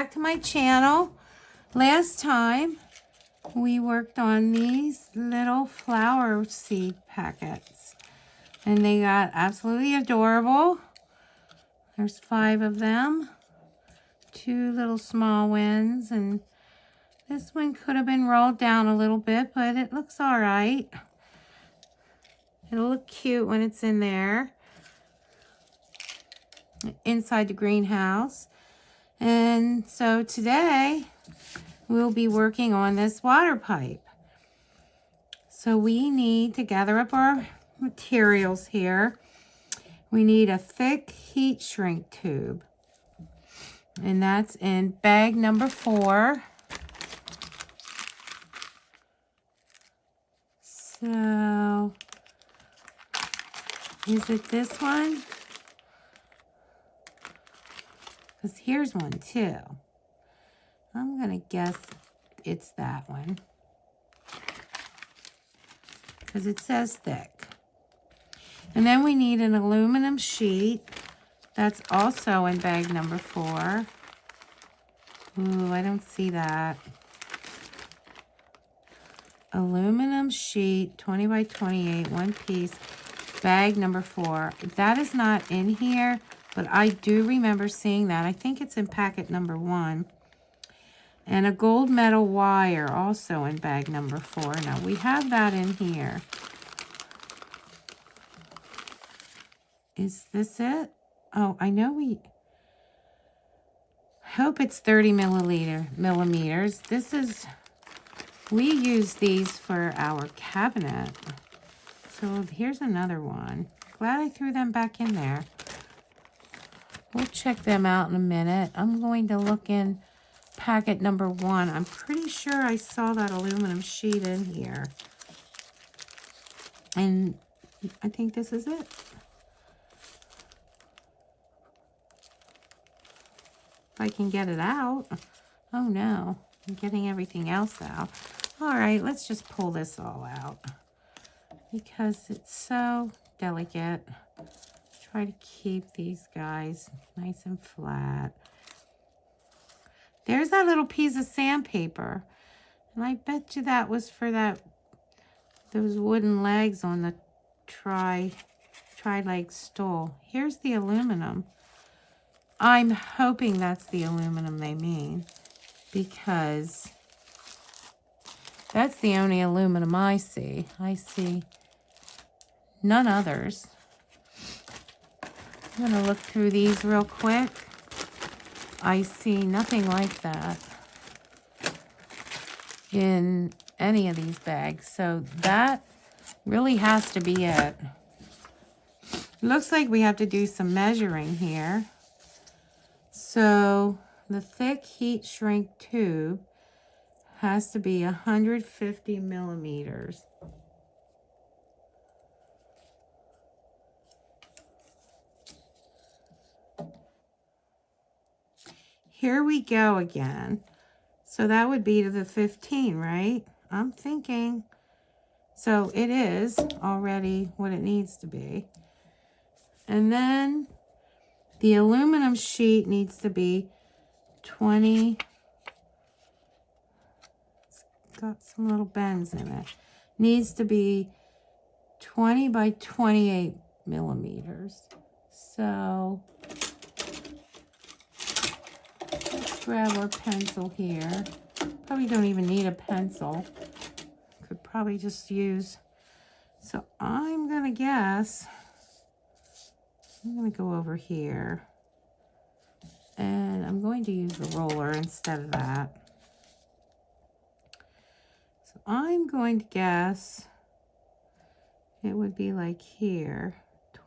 back to my channel. Last time we worked on these little flower seed packets and they got absolutely adorable. There's 5 of them, 2 little small ones, and this one could have been rolled down a little bit, but it looks all right. It'll look cute when it's in there, inside the greenhouse. And so today we'll be working on this water pipe. So we need to gather up our materials here. We need a thick heat shrink tube, and that's in bag number 4. So is it this one? Because here's one too. I'm gonna guess it's that one, because it says thick. And then we need an aluminum sheet. That's also in bag number 4. Ooh, I don't see that. Aluminum sheet, 20 by 28, 1 piece, bag number 4. That is not in here, but I do remember seeing that. I think it's in packet number 1. And a gold metal wire also in bag number 4. Now we have that in here. Is this it? Oh, I know hope it's 30 millimeters. This is, we use these for our cabinet. So here's another one. Glad I threw them back in there. We'll check them out in a minute. I'm going to look in packet number 1. I'm pretty sure I saw that aluminum sheet in here. And I think this is it. If I can get it out. Oh no, I'm getting everything else out. All right, let's just pull this all out because it's so delicate. Try to keep these guys nice and flat. There's that little piece of sandpaper. And I bet you that was for those wooden legs on the tri-leg stool. Here's the aluminum. I'm hoping that's the aluminum they mean, because that's the only aluminum I see. I see none others. I'm going to look through these real quick. I see nothing like that in any of these bags. So that really has to be it. Looks like we have to do some measuring here. So the thick heat shrink tube has to be 150 millimeters. Here we go again. So that would be to the 15, right? I'm thinking. So it is already what it needs to be. And then the aluminum sheet needs to be 20. It's got some little bends in it. Needs to be 20 by 28 millimeters. So let's grab our pencil here. Probably don't even need a pencil. Could probably just use. So I'm going to guess. I'm going to go over here, and I'm going to use the roller instead of that. So I'm going to guess it would be like here,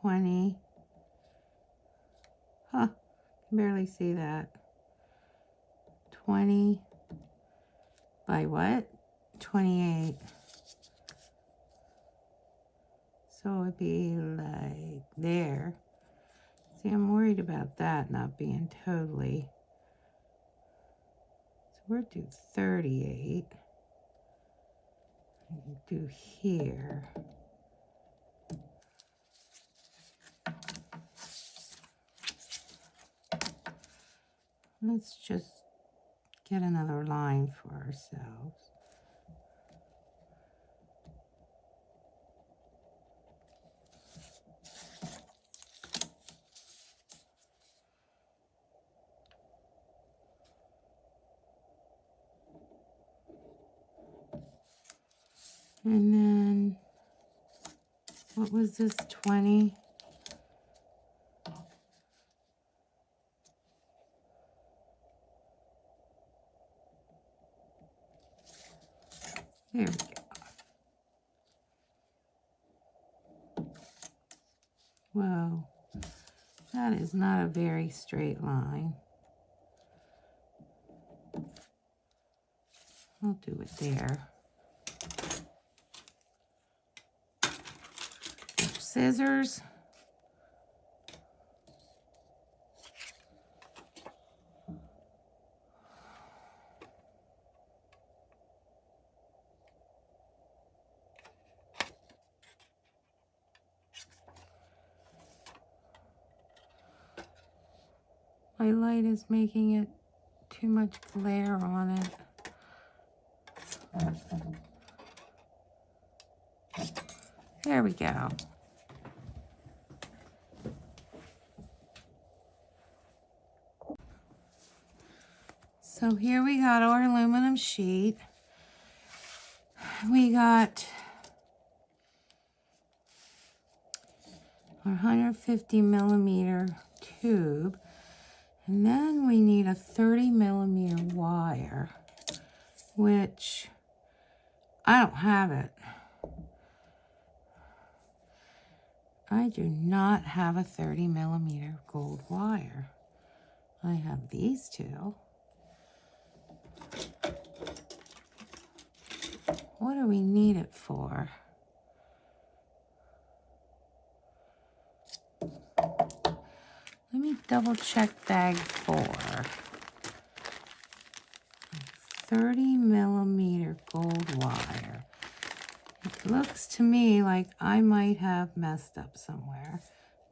20. Huh, can barely see that. 20 by what? 28. So it would be like there. See, I'm worried about that not being totally. So we're do 38. I can do here. Let's just get another line for ourselves. And then, what was this, 20? There we go. Whoa, that is not a very straight line. I'll do it there. Scissors. My light is making it too much glare on it. There we go. So here we got our aluminum sheet. We got our 150 millimeter tube. And then we need a 30 millimeter wire, which I don't have it. I do not have a 30 millimeter gold wire. I have these two. What do we need it for? Let me double check bag 4. 30 millimeter gold wire. It looks to me like I might have messed up somewhere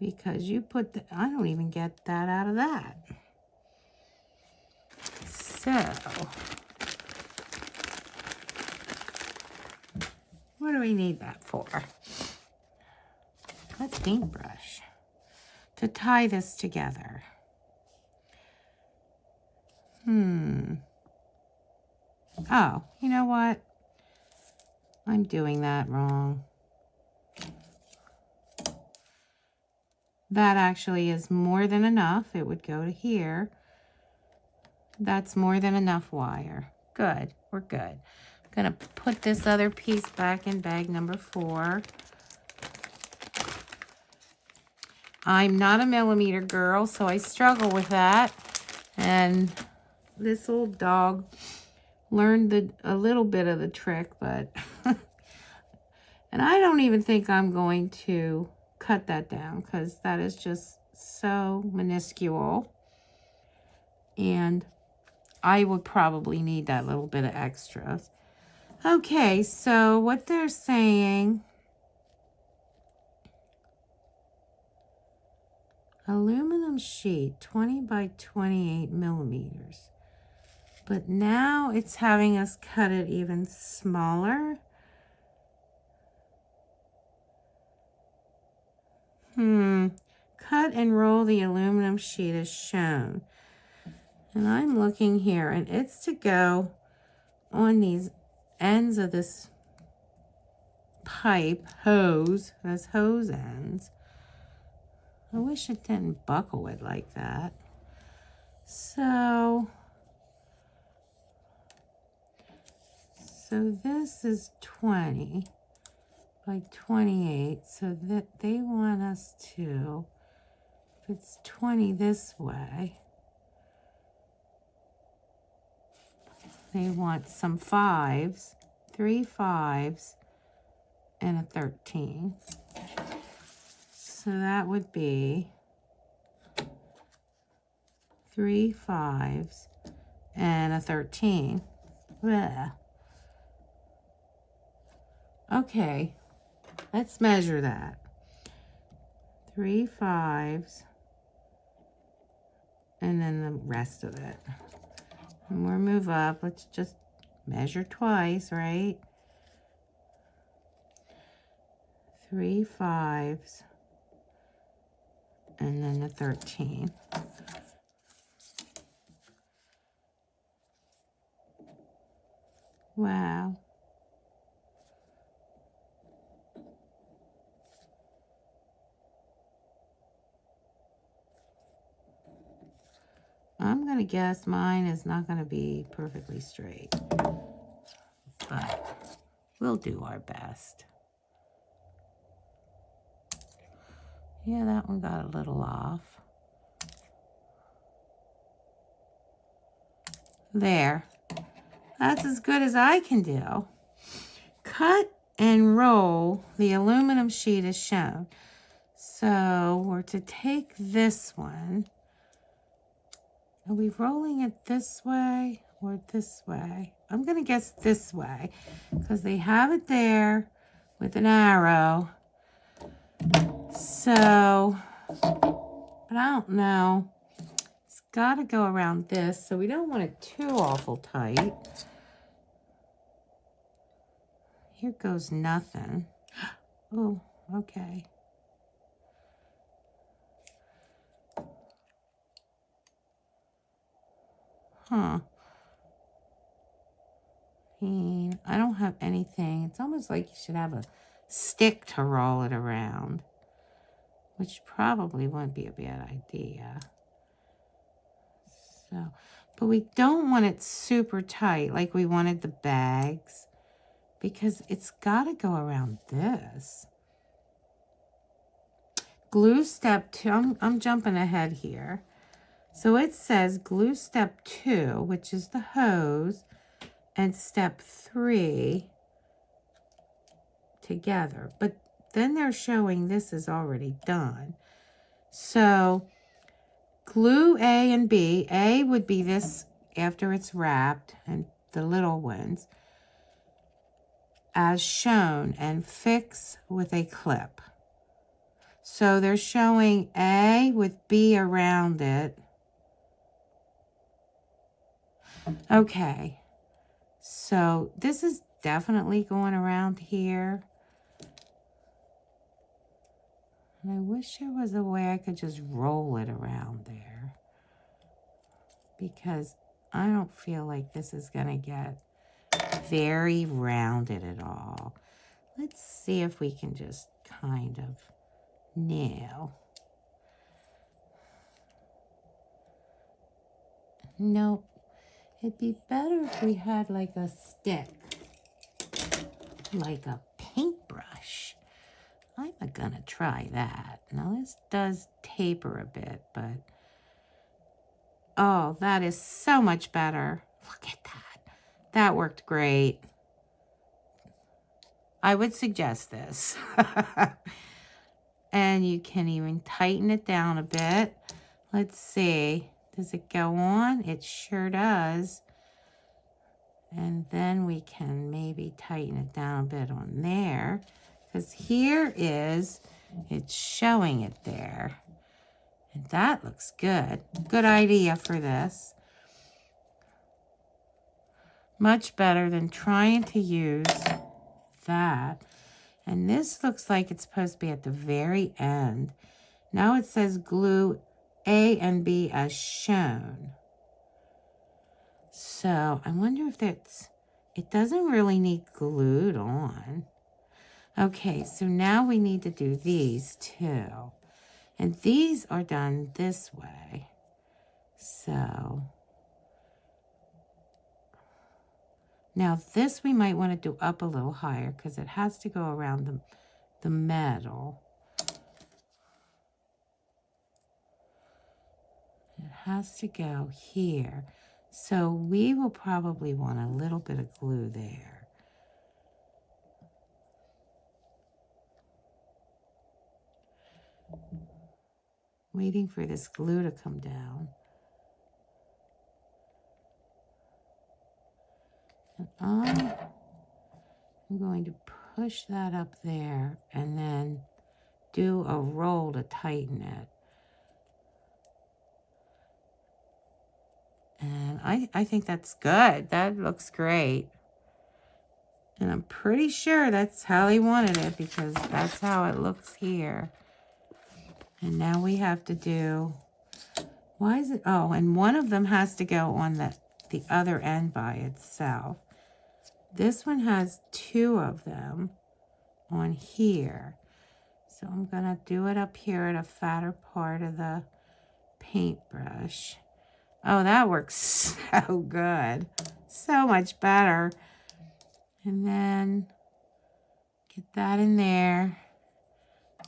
because you put the, I don't even get that out of that. So, what do we need that for? Let's paintbrush to tie this together. Oh, you know what? I'm doing that wrong. That actually is more than enough. It would go to here. That's more than enough wire. Good, we're good. I'm gonna put this other piece back in bag number 4. I'm not a millimeter girl, so I struggle with that. And this old dog learned a little bit of the trick, but and I don't even think I'm going to cut that down because that is just so minuscule. And I would probably need that little bit of extras. Okay, so what they're saying, aluminum sheet, 20 by 28 millimeters. But now it's having us cut it even smaller. Cut and roll the aluminum sheet as shown. And I'm looking here, and it's to go on these ends of this pipe, hose, as hose ends. I wish it didn't buckle it like that. So this is 20 by 28, so that they want us to, if it's 20 this way, they want some 5s, 3 5s, and a 13. So that would be 3 5s and a 13. Blech. Okay, let's measure that. 3 5s and then the rest of it. And more move up. Let's just measure twice, right? 3 5s. And then the 13. Wow. I'm going to guess mine is not going to be perfectly straight, but we'll do our best. Yeah, that one got a little off. There. That's as good as I can do. Cut and roll the aluminum sheet as shown. So we're to take this one. Are we rolling it this way or this way? I'm going to guess this way because they have it there with an arrow. So, but I don't know. It's got to go around this, so we don't want it too awful tight. Here goes nothing. Oh, okay. Huh. I don't have anything. It's almost like you should have a stick to roll it around, which probably wouldn't be a bad idea. So, but we don't want it super tight like we wanted the bags because it's got to go around this. Glue step 2, I'm jumping ahead here. So it says glue step 2, which is the hose, and step 3 together. But then they're showing this is already done. So glue A and B. A would be this after it's wrapped, and the little ones, as shown, and fix with a clip. So they're showing A with B around it. Okay, so this is definitely going around here. And I wish there was a way I could just roll it around there, because I don't feel like this is going to get very rounded at all. Let's see if we can just kind of nail. Nope. It'd be better if we had like a stick, like a paintbrush. I'm gonna try that. Now this does taper a bit, but oh, that is so much better. Look at that. That worked great. I would suggest this. And you can even tighten it down a bit. Let's see. Does it go on? It sure does. And then we can maybe tighten it down a bit on there, because here is, it's showing it there. And that looks good. Good idea for this. Much better than trying to use that. And this looks like it's supposed to be at the very end. Now it says glue A and B as shown. So I wonder if that's, it doesn't really need glued on. Okay, so now we need to do these too. And these are done this way. So now this we might want to do up a little higher because it has to go around the metal. It has to go here. So we will probably want a little bit of glue there. Waiting for this glue to come down. And I'm going to push that up there and then do a roll to tighten it. And I think that's good. That looks great. And I'm pretty sure that's how they wanted it because that's how it looks here. And now we have to do, why is it, oh, and one of them has to go on the other end by itself. This one has two of them on here. So I'm gonna do it up here at a fatter part of the paintbrush. Oh, that works so good. So much better. And then get that in there.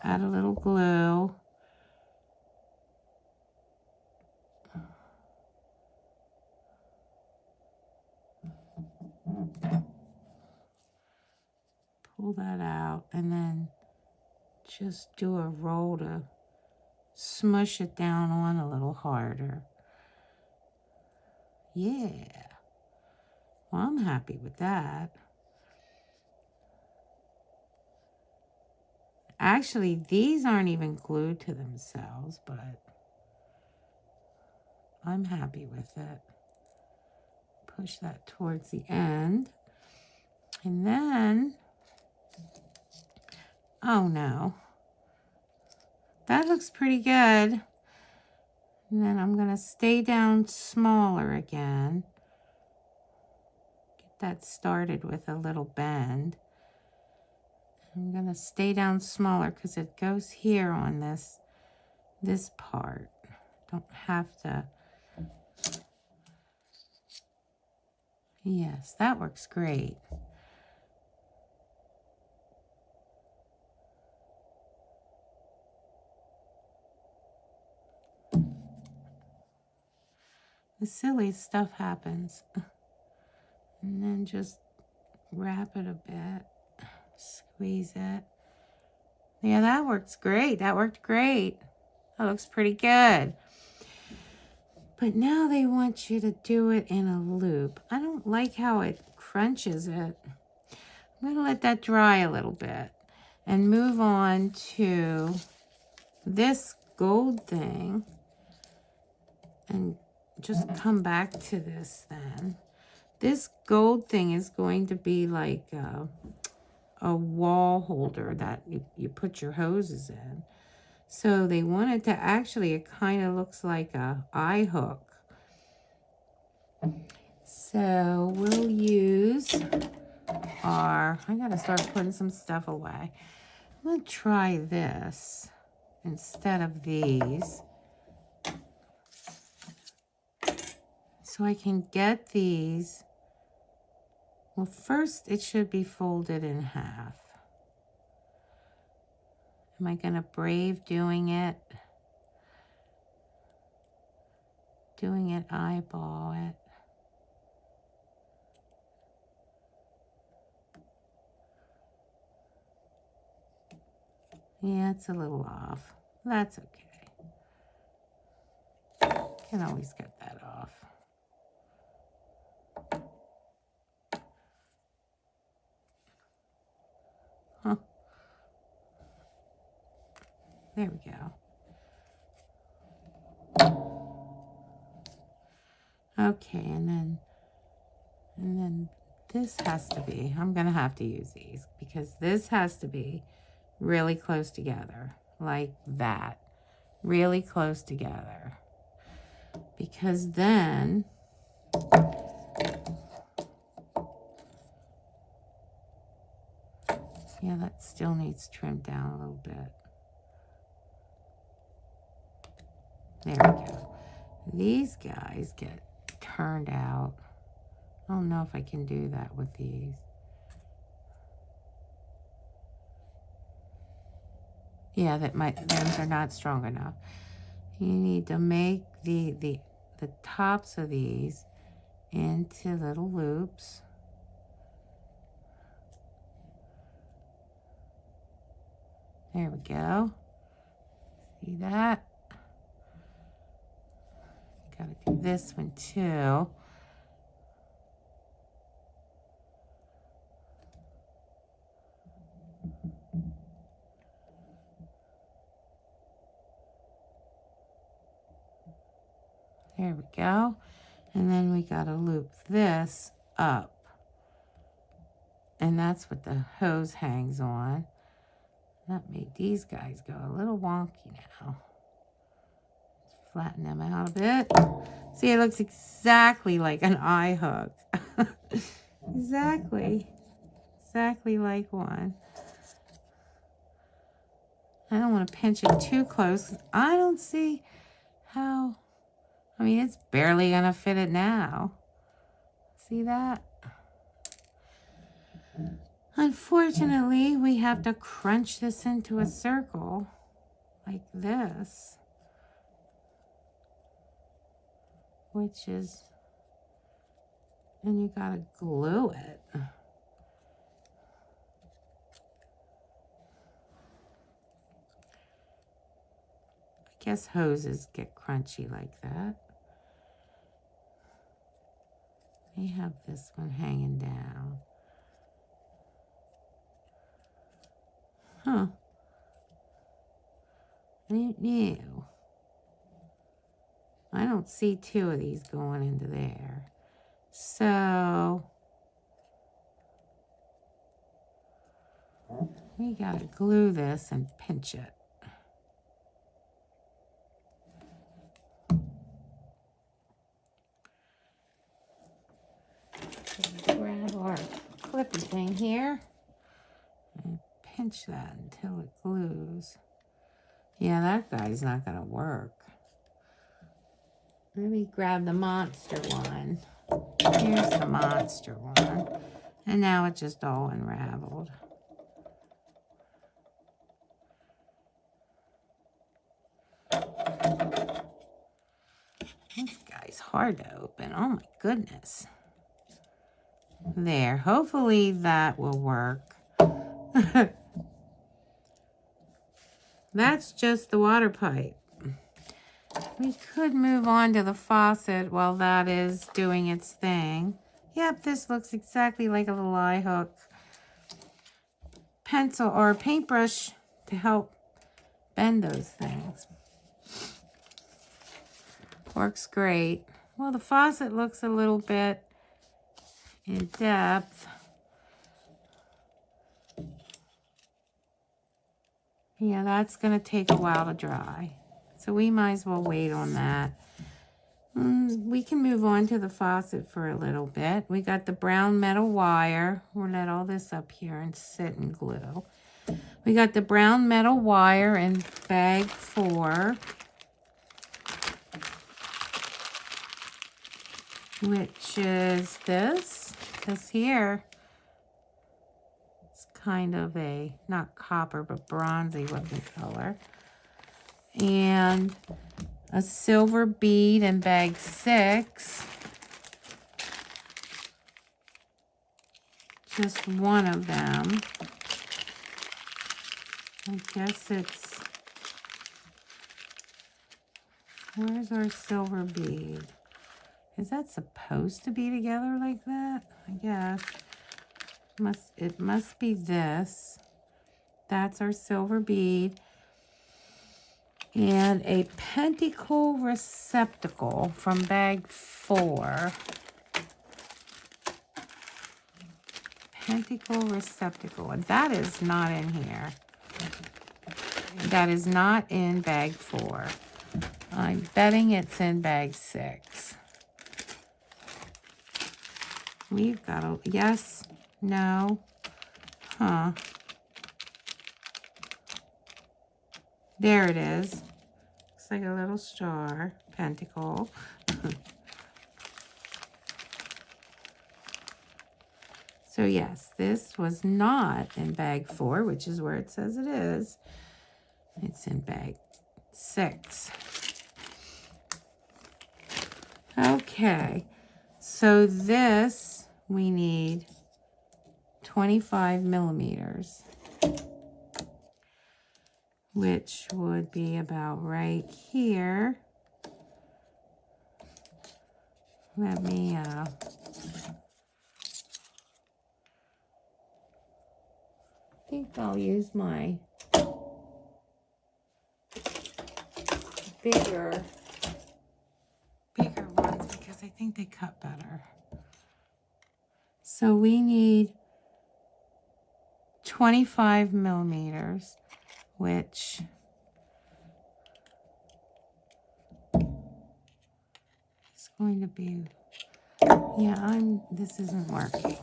Add a little glue. Pull that out and then just do a roll to smush it down on a little harder. Yeah. Well, I'm happy with that. Actually, these aren't even glued to themselves, but I'm happy with it. Push that towards the end. And then, oh no. That looks pretty good. And then I'm going to stay down smaller again. Get that started with a little bend. I'm going to stay down smaller because it goes here on this part. Don't have to. Yes, that works great. The silly stuff happens. And then just wrap it a bit. Squeeze it. Yeah, that works great. That worked great. That looks pretty good. But now they want you to do it in a loop. I don't like how it crunches it. I'm going to let that dry a little bit and move on to this gold thing and just come back to this then. This gold thing is going to be like a wall holder that you put your hoses in. So they wanted to actually, it kind of looks like a eye hook. So we'll use I gotta start putting some stuff away. I'm gonna try this instead of these. So I can get these. Well, first it should be folded in half. Am I gonna brave doing it? Doing it eyeball it. Yeah, it's a little off. That's okay. Can always get that off. Huh. There we go. Okay, and then this has to be, I'm gonna have to use these because this has to be really close together, like that. Really close together. Because then, yeah, that still needs trimmed down a little bit. There we go. These guys get turned out. I don't know if I can do that with these. Yeah, those are not strong enough. You need to make the tops of these into little loops. There we go. See that? Gotta do this one too. There we go. And then we got to loop this up. And that's what the hose hangs on. That made these guys go a little wonky now. Let's flatten them out a bit. See, it looks exactly like an eye hook. Exactly like one. I don't want to pinch it too close. I don't see how, I mean, it's barely gonna fit it now. See that? Unfortunately, we have to crunch this into a circle like this, which is, and you gotta glue it. I guess hoses get crunchy like that. We have this one hanging down. Huh. New. I don't see two of these going into there. So we gotta glue this and pinch it. So grab our clippy thing here and pinch that until it glues. Yeah, that guy's not gonna work. Let me grab the monster one. Here's the monster one. And now it just all unraveled. This guy's hard to open. Oh my goodness. There. Hopefully that will work. That's just the water pipe. We could move on to the faucet while that is doing its thing. Yep, this looks exactly like a little eye hook. Pencil or paintbrush to help bend those things. Works great. Well, the faucet looks a little bit in depth. Yeah, that's going to take a while to dry. So we might as well wait on that. We can move on to the faucet for a little bit. We got the brown metal wire. We'll let all this up here and sit and glue. We got the brown metal wire in bag 4, which is this here. It's kind of a, not copper, but bronzy looking color. And a silver bead in bag 6. Just one of them. I guess it's, where's our silver bead? Is that supposed to be together like that? I guess. It must be this. That's our silver bead. And a pentacle receptacle from bag 4. Pentacle receptacle. And that is not in here. That is not in bag 4. I'm betting it's in bag 6. We've got a, yes, no, huh. There it is. Looks like a little star, pentacle. So yes, this was not in bag 4, which is where it says it is. It's in bag 6. Okay, so this we need 25 millimeters, which would be about right here. Let me, I think I'll use my bigger ones because I think they cut better. So we need 25 millimeters, which is going to be, yeah, this isn't working.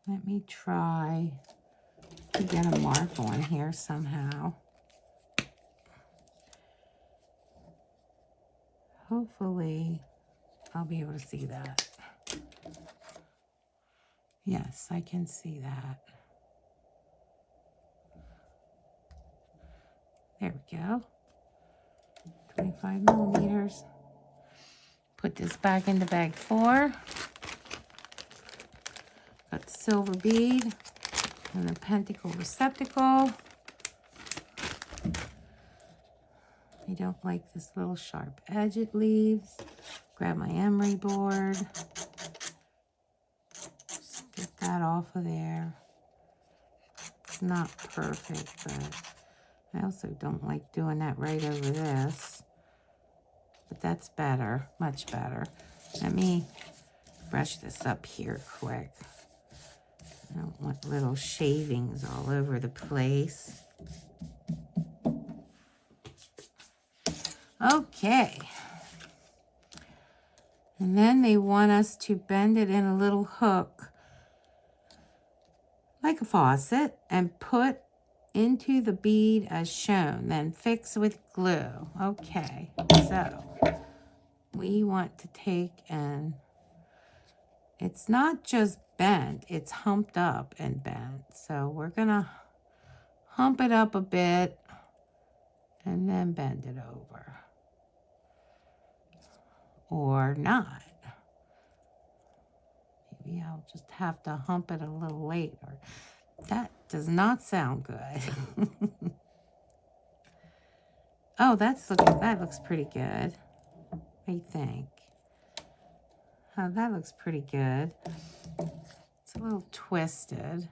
Let me try to get a mark on here somehow. Hopefully, I'll be able to see that. Yes, I can see that. There we go. 25 millimeters. Put this back into bag 4. Got the silver bead and the pentacle receptacle. I don't like this little sharp edge it leaves. Grab my emery board. Just get that off of there. It's not perfect, but I also don't like doing that right over this. But that's better, much better. Let me brush this up here quick. I don't want little shavings all over the place. Okay. And then they want us to bend it in a little hook, like a faucet, and put into the bead as shown, then fix with glue. Okay, so we want to take and it's not just bent, it's humped up and bent. So we're gonna hump it up a bit and then bend it over. Or not. Maybe I'll just have to hump it a little later. That does not sound good. Oh, that looks pretty good. I think. Oh, that looks pretty good. It's a little twisted.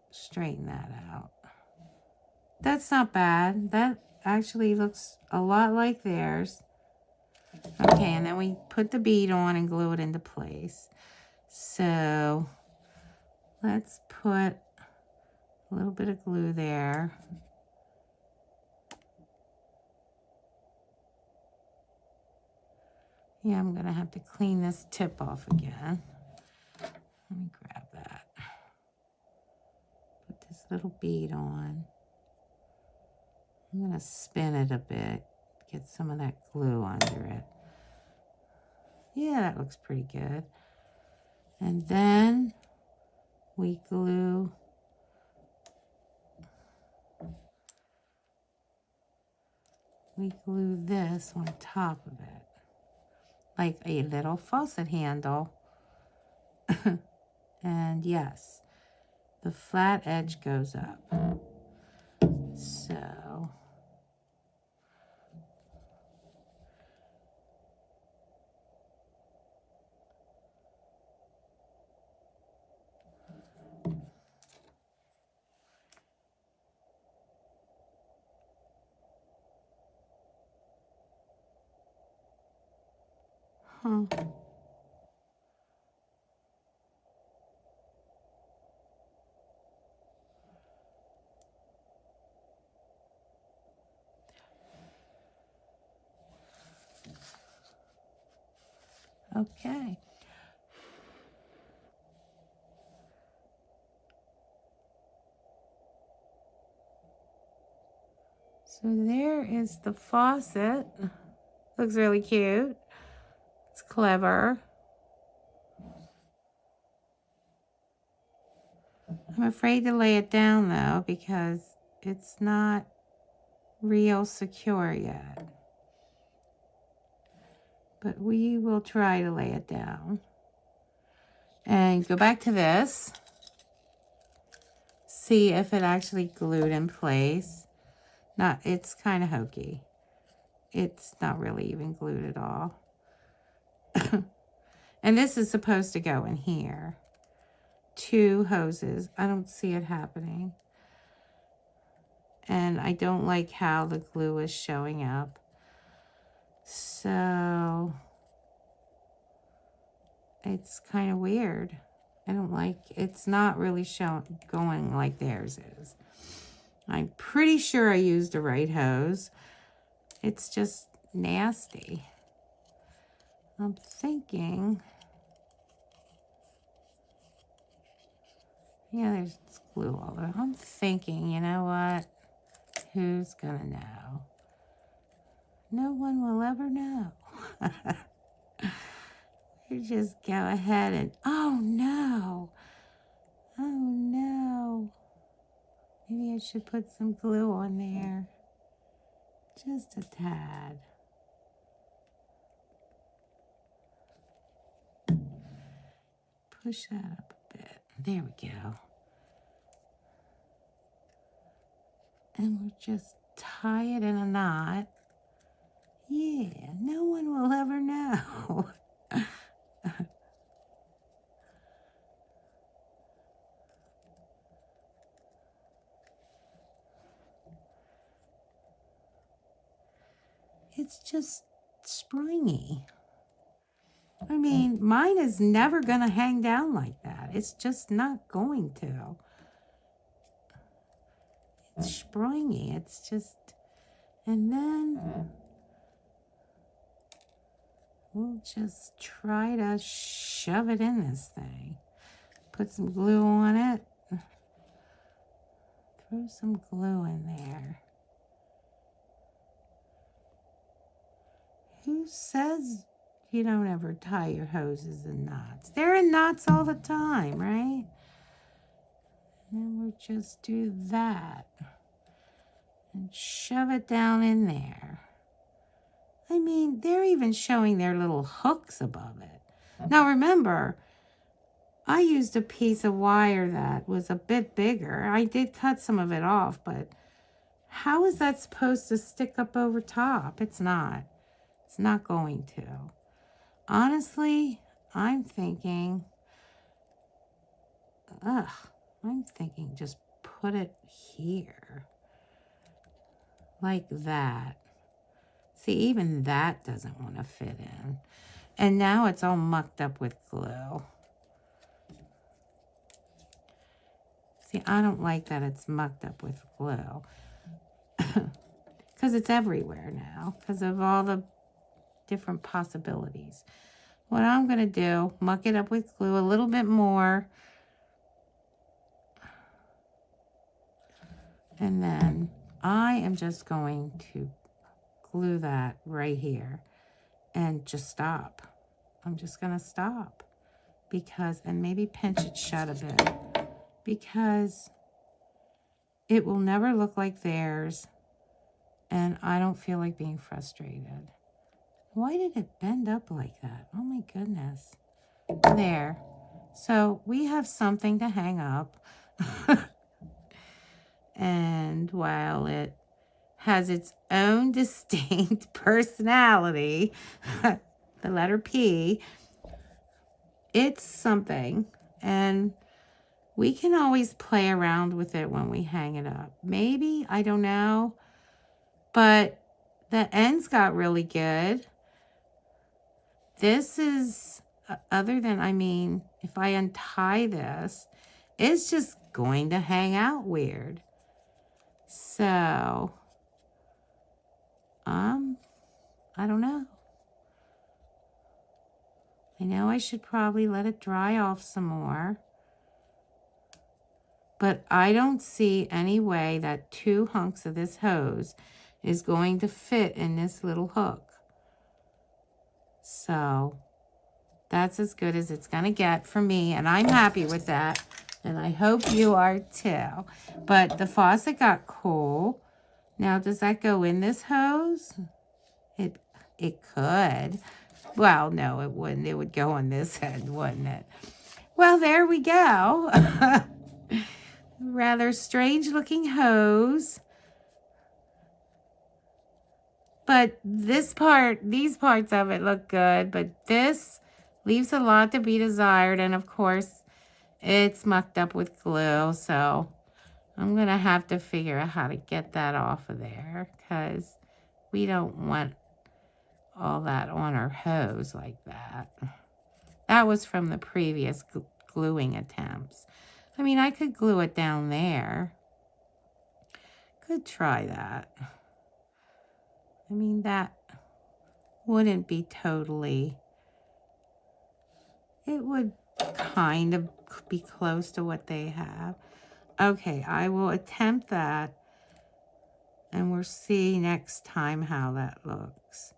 Straighten that out. That's not bad. That actually looks a lot like theirs. Okay, and then we put the bead on and glue it into place. So let's put a little bit of glue there. Yeah, I'm going to have to clean this tip off again. Let me grab that. Put this little bead on. I'm going to spin it a bit, get some of that glue under it. Yeah, that looks pretty good. And then we glue this on top of it, like a little faucet handle. And yes, the flat edge goes up. So okay. So there is the faucet. Looks really cute. It's clever. I'm afraid to lay it down though because it's not real secure yet. But we will try to lay it down. And go back to this. See if it actually glued in place. It's kind of hokey. It's not really even glued at all. And this is supposed to go in here. 2 hoses. I don't see it happening. And I don't like how the glue is showing up. So it's kind of weird. I don't like, it's not really going like theirs is. I'm pretty sure I used the right hose. It's just nasty. I'm thinking, yeah, there's glue all over. I'm thinking, you know what? Who's gonna know? No one will ever know. You just go ahead and, oh no. Oh no. Maybe I should put some glue on there. Just a tad. Push that up a bit. There we go. And we'll just tie it in a knot. Yeah, no one will ever know. It's just springy. I mean, mine is never going to hang down like that. It's just not going to. It's springy. It's just, and then we'll just try to shove it in this thing. Put some glue on it. Throw some glue in there. Who says you don't ever tie your hoses in knots? They're in knots all the time, right? And then we'll just do that. And shove it down in there. I mean, they're even showing their little hooks above it. Now remember, I used a piece of wire that was a bit bigger. I did cut some of it off, but how is that supposed to stick up over top? It's not. It's not going to. Honestly, I'm thinking, just put it here. Like that. See, even that doesn't want to fit in. And now it's all mucked up with glue. See, I don't like that it's mucked up with glue. Because it's everywhere now. Because of all the different possibilities. What I'm going to do, muck it up with glue a little bit more. And then I am just going to glue that right here. And just stop. I'm just going to stop. Because, and maybe pinch it shut a bit. Because it will never look like theirs. And I don't feel like being frustrated. Why did it bend up like that? Oh my goodness. There. So we have something to hang up. And while it has its own distinct personality, the letter P, it's something. And we can always play around with it when we hang it up. Maybe, I don't know. But the ends got really good. This is, other than, I mean, if I untie this, it's just going to hang out weird. So, I don't know. I know I should probably let it dry off some more. But I don't see any way that 2 hunks of this hose is going to fit in this little hook. So, that's as good as it's going to get for me. And I'm happy with that. And I hope you are too. But the faucet got cool. Now, does that go in this hose? It could. Well, no, it wouldn't. It would go on this end, wouldn't it? Well, there we go. Rather strange looking hose. But these parts of it look good. But this leaves a lot to be desired. And of course, it's mucked up with glue. So I'm going to have to figure out how to get that off of there. Because we don't want all that on her hose like that. That was from the previous gluing attempts. I mean, I could glue it down there. Could try that. I mean, that wouldn't be totally... It would kind of be close to what they have. Okay, I will attempt that. And we'll see next time how that looks.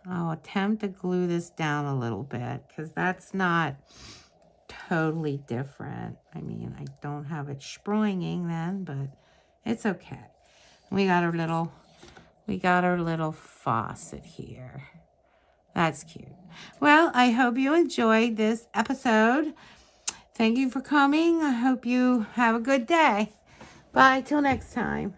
I'll attempt to glue this down a little bit because that's not totally different. I mean, I don't have it sproinging then, but it's okay. We got our little faucet here. That's cute. Well, I hope you enjoyed this episode. Thank you for coming. I hope you have a good day. Bye till next time.